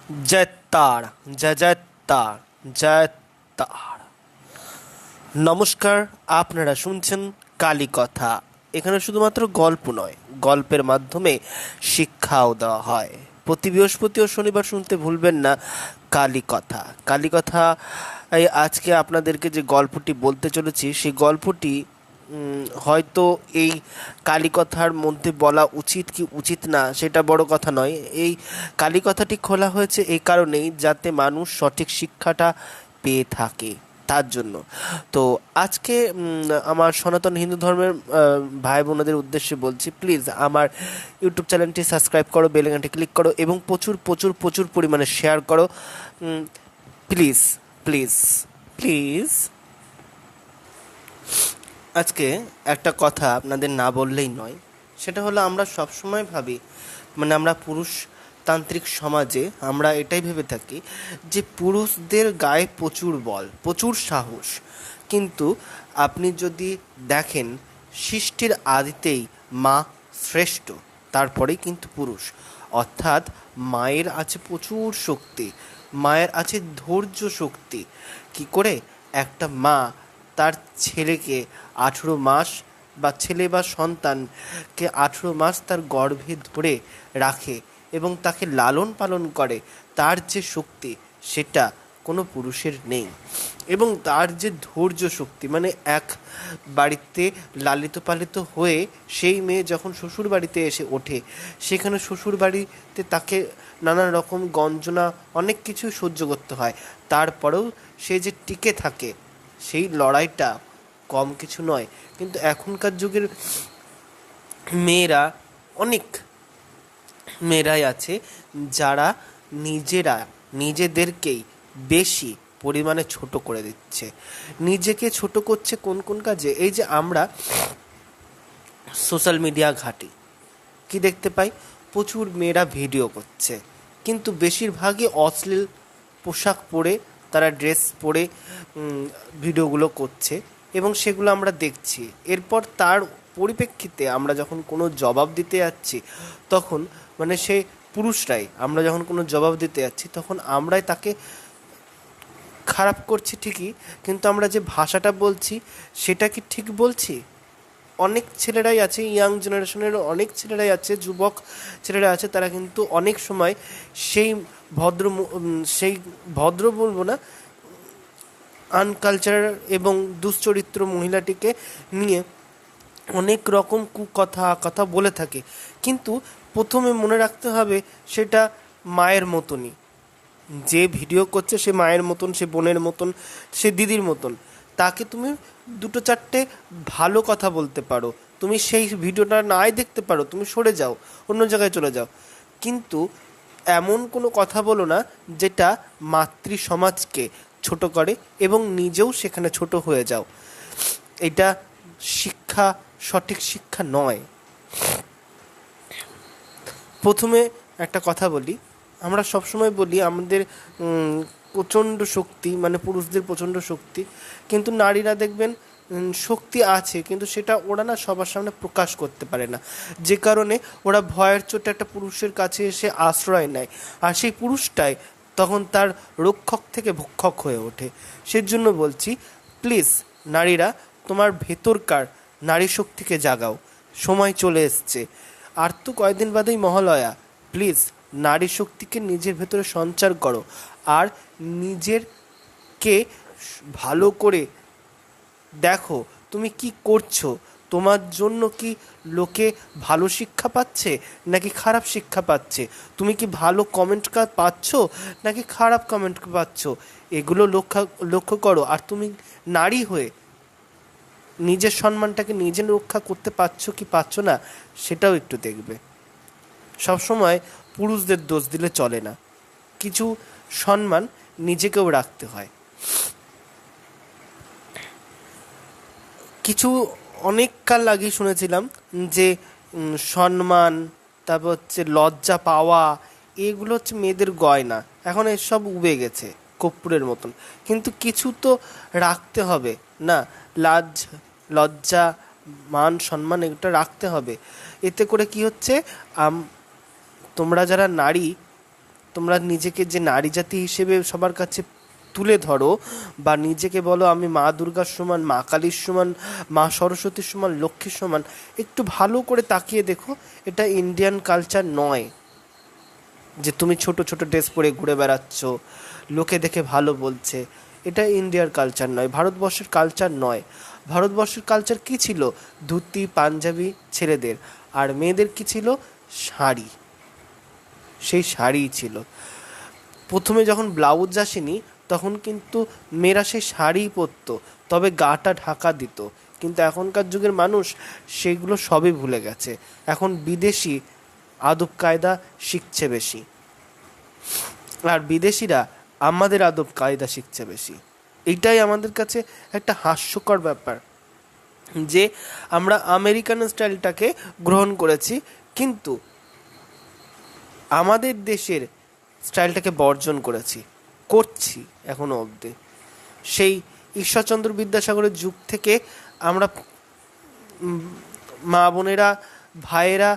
जय तार जय जय तार জয় তার। নমস্কার, আপনারা শুনছেন কালী কথা। এখানে শুধুমাত্র গল্প নয়, গল্পের মাধ্যমে শিক্ষাও দেওয়া হয়। প্রতি বৃহস্পতি ও শনিবার শুনতে ভুলবেন না কালী কথা। কালী কথা আজকে আপনাদেরকে যে গল্পটি বলতে চলেছি, সেই গল্পটি হয়তো এই কালী কথার মধ্যে বলা উচিত কি উচিত না সেটা বড় কথা নয়। এই কালী কথাটি খোলা হয়েছে এই কারণেই যাতে মানুষ সঠিক শিক্ষাটা পেয়ে থাকে, তার জন্য। তো আজকে আমার সনাতন হিন্দু ধর্মের ভাই বোনদের উদ্দেশ্যে বলছি, প্লিজ আমার ইউটিউব চ্যানেলটি সাবস্ক্রাইব করো, বেল আইকনটি ক্লিক করো এবং প্রচুর প্রচুর প্রচুর পরিমাণে শেয়ার করো। Please please please. আজকে একটা কথা আপনাদের না বললেই নয়, সেটা হলো আমরা সবসময় ভাবি, মানে আমরা পুরুষতান্ত্রিক সমাজে আমরা এটাই ভেবে থাকি যে পুরুষদের গায়ে প্রচুর বল, প্রচুর সাহস। কিন্তু আপনি যদি দেখেন, সৃষ্টির আদিতেই মা শ্রেষ্ঠ, তারপরেই কিন্তু পুরুষ। অর্থাৎ মায়ের আছে প্রচুর শক্তি, মায়ের আছে ধৈর্য শক্তি। কি করে একটা মা তার ছেলেকে 18 মাস বা ছেলে বা সন্তানকে 18 মাস তার গর্ভে ধরে রাখে এবং তাকে লালন পালন করে, তার যে শক্তি সেটা কোনো পুরুষের নেই। এবং তার যে ধৈর্য শক্তি, মানে এক বাড়িতে লালিত পালিত হয়ে সেই মেয়ে যখন শ্বশুর বাড়িতে এসে ওঠে, সেখানে শ্বশুর বাড়িতে তাকে নানান রকম গঞ্জনা অনেক কিছু সহ্য করতে হয়, তারপরেও সে যে টিকে থাকে, সেই লড়াইটা কম কিছু নয়। কিন্তু এখনকার যুগের মেয়েরা, অনেক মেয়েরাই আছে যারা নিজেদেরকেই বেশি পরিমাণে ছোট করে দিচ্ছে। নিজেকে ছোট করছে কোন কোন কাজে? এই যে আমরা সোশ্যাল মিডিয়া ঘাঁটি, কি দেখতে পাই? প্রচুর মেয়েরা ভিডিও করছে, কিন্তু বেশিরভাগই অশ্লীল পোশাক পরে, তারা ড্রেস পরে ভিডিওগুলো করছে এবং সেগুলো আমরা দেখছি। এরপর তার পরিপ্রেক্ষিতে আমরা যখন কোনো জবাব দিতে যাচ্ছি, তখন মানে সে পুরুষরাই আমরা যখন কোনো জবাব দিতে যাচ্ছি, তখন আমরাই তাকে খারাপ করছি ঠিকই, কিন্তু আমরা যে ভাষাটা বলছি সেটা কি ঠিক বলছি? অনেক ছেলেরাই আছে, ইয়াং জেনারেশনের অনেক ছেলেরাই আছে, যুবক ছেলেরা আছে, তারা কিন্তু অনেক সময় সেই সেই ভদ্র বলবো না, আনকালচার এবং দুশ্চরিত্র মহিলাটিকে নিয়ে অনেক রকম কথা বলে থাকে। কিন্তু প্রথমে মনে রাখতে হবে সেটা মায়ের মতনই। যে ভিডিও করছে সে মায়ের মতন, সে বোনের মতন, সে দিদির মতন। তাকে তুমি দুটো চারটে ভালো কথা বলতে পারো, তুমি সেই ভিডিওটা নাই দেখতে পারো, তুমি সরে যাও, অন্য জায়গায় চলে যাও, কিন্তু এমন কোনো কথা বলো না যেটা মাতৃ সমাজকে ছোট করে এবং নিজেও সেখানে ছোট হয়ে যাও। এটা শিক্ষা, সঠিক শিক্ষা নয়। প্রথমে একটা কথা বলি, আমরা সবসময় বলি আমাদের প্রচণ্ড শক্তি, মানে পুরুষদের প্রচণ্ড শক্তি, কিন্তু নারীরা দেখবেন শক্তি আছে, কিন্তু সেটা ওরা না সবার সামনে প্রকাশ করতে পারে না, যে কারণে ওরা ভয়ের চোটে একটা পুরুষের কাছে এসে আশ্রয় নেয়, আর সেই পুরুষটাই তখন তার রক্ষক থেকে ভক্ষক হয়ে ওঠে। সেজন্য বলছি, প্লিজ নারীরা, তোমার ভেতরকার নারী শক্তিকে জাগাও, সময় চলে এসছে। আর তো কয়েকদিন বাদেই মহালয়া। প্লিজ নারী শক্তিকে নিজের ভেতরে সঞ্চার করো, আর নিজেরকে ভালো করে দেখো তুমি কি করছো। তোমার জন্য কি লোকে ভালো শিক্ষা পাচ্ছে নাকি খারাপ শিক্ষা পাচ্ছে? তুমি কি ভালো কমেন্ট পাচ্ছ নাকি খারাপ কমেন্ট পাচ্ছ? এগুলো লক্ষ্য করো। আর তুমি নারী হয়ে নিজের সম্মানটাকে নিজে রক্ষা করতে পারছো কি পারছো না, সেটাও একটু দেখবে। সবসময় পুরুষদের দোষ দিলে চলে না, কিছু সম্মান নিজেকেও রাখতে হয়। কিছু অনেক কাল আগে শুনেছিলাম যে সম্মান, তারপর হচ্ছে লজ্জা পাওয়া, এগুলো হচ্ছে মেয়েদের গয়না। এখন এসব উবে গেছে কর্পূরের মতন, কিন্তু কিছু তো রাখতে হবে না? লজ্জা, মান সম্মান, এগুলো রাখতে হবে। এতে করে কি হচ্ছে, তোমরা যারা নারী তোমরা নিজেকে যে নারী জাতি হিসেবে সবার কাছে তুলে ধরো, বা নিজেকে বলো আমি মা দুর্গার সমান, মা কালীর সমান, মা সরস্বতীর সমান, লক্ষ্মীর সমান, একটু ভালো করে তাকিয়ে দেখো, এটা ইন্ডিয়ান কালচার নয়। যে তুমি ছোট ছোট ড্রেস পরে ঘুরে বেড়াচ্ছ, লোকে দেখে ভালো বলছে, এটা ইন্ডিয়ার কালচার নয়, ভারতবর্ষের কালচার নয়। ভারতবর্ষের কালচার কী ছিল? ধুতি পাঞ্জাবি ছেলেদের, আর মেয়েদের কী ছিল? শাড়ি। সেই শাড়িই ছিল। প্রথমে যখন ব্লাউজ আসেনি তখন কিন্তু মেয়েরা সেই শাড়িই পরতো, তবে গাটা ঢাকা দিত। কিন্তু এখনকার যুগের মানুষ সেগুলো সবই ভুলে গেছে, এখন বিদেশি আদব কায়দা শিখছে বেশি, আর বিদেশিরা আমাদের আদব কায়দা শিখছে বেশি। এইটাই আমাদের কাছে একটা হাস্যকর ব্যাপার, যে আমরা আমেরিকান স্টাইলটাকে গ্রহণ করেছি, কিন্তু আমাদের দেশের স্টাইলটাকে বর্জন করছি এখনো অবধি। সেই ঈশ্বরচন্দ্র বিদ্যাসাগরের যুগ থেকে আমরা মা বোনেরা, ভাইয়েরা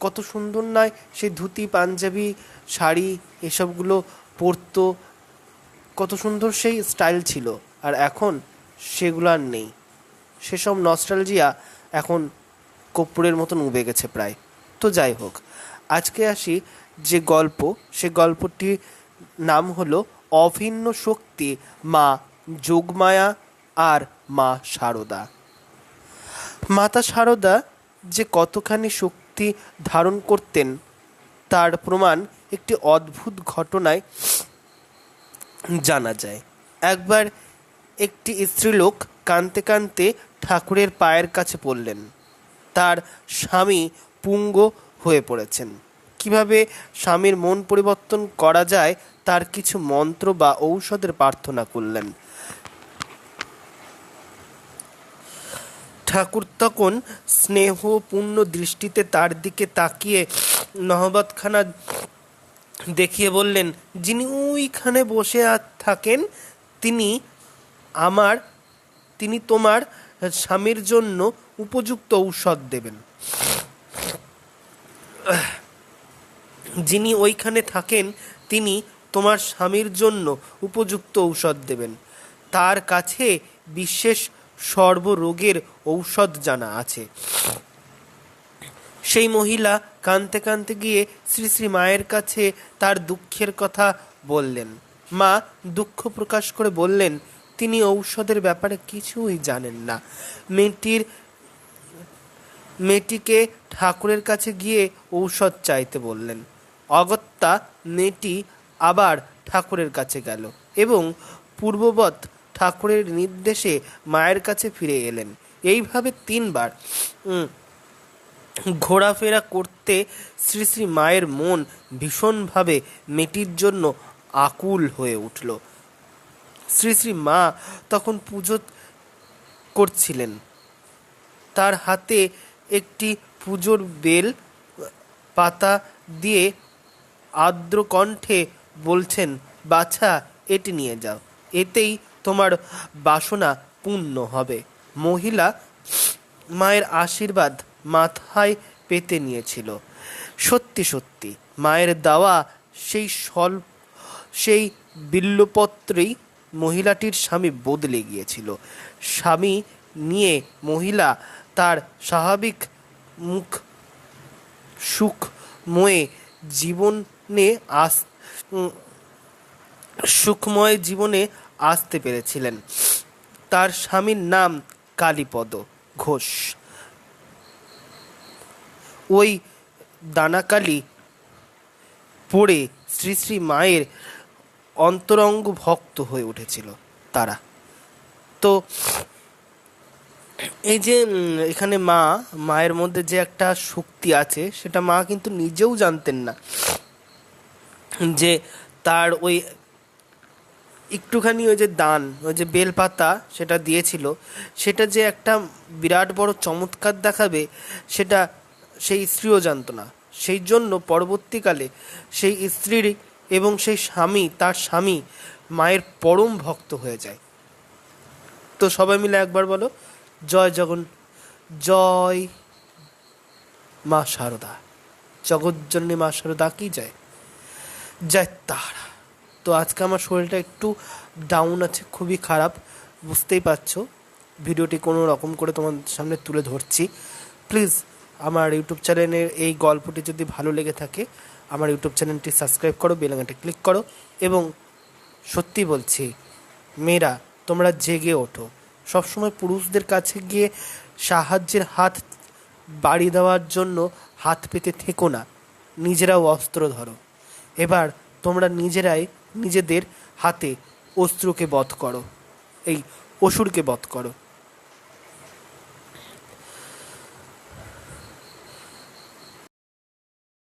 কত সুন্দর নয় সেই ধুতি পাঞ্জাবি শাড়ি এসবগুলো পরতো, কত সুন্দর সেই স্টাইল ছিল। আর এখন সেগুলো আর নেই, সেসব নস্টালজিয়া এখন কর্পূরের মতন উবে গেছে প্রায়। তো যাই হোক, আজকে আসি যে গল্প, সে গল্পটির নাম হলো অভিন্ন শক্তি মা যোগমায়া আর মা শারদা। মাতা শারদা যে কতখানি শক্তি ধারণ করতেন তার প্রমাণ একটি অদ্ভুত ঘটনায় জানা যায়। একবার একটি স্ত্রীলোক কাঁদতে কাঁদতে ঠাকুরের পায়ের কাছে পড়লেন। তার স্বামী পুঙ্গ হয়ে পড়েছেন। কিভাবে স্বামীর মন পরিবর্তন করা যায় তার কিছু মন্ত্র বা ঔষধের প্রার্থনা করলেন। ঠাকুর তখন স্নেহপূর্ণ দৃষ্টিতে তার দিকে তাকিয়ে নহবতখানা দেখিয়ে বললেন, যিনি ওইখানে বসে থাকেন তিনি তোমার স্বামীর জন্য উপযুক্ত ঔষধ দেবেন। যিনি ওইখানে থাকেন তিনি তোমার স্বামীর জন্য উপযুক্ত ঔষধ দেবেন। তার কাছে বিশেষ সর্বরোগের ঔষধ জানা আছে। সেই মহিলা কাঁদতে কাঁদতে গিয়ে শ্রী শ্রী মায়ের কাছে তার দুঃখের কথা বললেন। মা দুঃখ প্রকাশ করে বললেন, তিনি ঔষধের ব্যাপারে কিছুই জানেন না। মেয়েটিকে ঠাকুরের কাছে গিয়ে ঔষধ চাইতে বললেন। অগত্যা মেয়েটি আবার ঠাকুরের কাছে গেল এবং পূর্ববৎ ঠাকুরের নির্দেশে মায়ের কাছে ফিরে এলেন। এইভাবে 3 বার ঘোরাফেরা করতে শ্রী শ্রী মায়ের মন ভীষণভাবে মেয়েটির জন্য আকুল হয়ে উঠল। শ্রী শ্রী মা তখন পুজো করছিলেন। তার হাতে একটি পুজোর বেল পাতা দিয়ে আর্দ্র কণ্ঠে বলছেন, বাছা এটি নিয়ে যাও, এতেই তোমার বাসনা পূর্ণ হবে। মহিলা মায়ের আশীর্বাদ মাথায় পেতে নিয়েছিল। সত্যি সত্যি মায়ের দেওয়া সেই বিল্বপত্রেই মহিলাটির স্বামী বদলে গিয়েছিল। স্বামী নিয়ে মহিলা তার স্বাভাবিক সুখময় জীবনে আসতে পেরেছিলেন। তার স্বামীর নাম কালীপদ ঘোষ। ওই দানাকালি পড়ে শ্রী শ্রী মায়ের অন্তরঙ্গ ভক্ত হয়ে উঠেছিল তারা। তো এই যে এখানে মায়ের মধ্যে যে একটা শক্তি আছে সেটা মা কিন্তু নিজেও জানতেন না, যে তার ওই একটুখানি ওই যে দান, ওই যে বেলপাতা সেটা দিয়েছিল, সেটা যে একটা বিরাট বড় চমৎকার দেখাবে সেটা সেই স্ত্রীও জানতো না। সেই জন্য পরবর্তীকালে সেই স্ত্রীর এবং সেই তার স্বামী মায়ের পরম ভক্ত হয়ে যায়। তো সবাই মিলে একবার বলো, জয় মা শারদা, জগজ্জননী মা শারদা কি যায়। জয় তারা। তো আজকে আমার শরীরটা একটু ডাউন আছে, খুবই খারাপ, বুঝতেই পারছো। ভিডিওটি কোনো রকম করে তোমার সামনে তুলে ধরছি। প্লিজ আমার ইউটিউব চ্যানেলের এই গল্পটি যদি ভালো লেগে থাকে আমার ইউটিউব চ্যানেলটি সাবস্ক্রাইব করো, বেল আইকনটি ক্লিক করো। এবং সত্যি বলছি, মেয়েরা তোমরা জেগে ওঠো। সবসময় পুরুষদের কাছে গিয়ে সাহায্যের হাত বাড়িয়ে দেওয়ার জন্য হাত পেতে থেকো না, নিজেরাও অস্ত্র ধরো। এবার তোমরা নিজেরাই নিজেদের হাতে অস্ত্রকে বধ করো, এই অসুরকে বধ করো।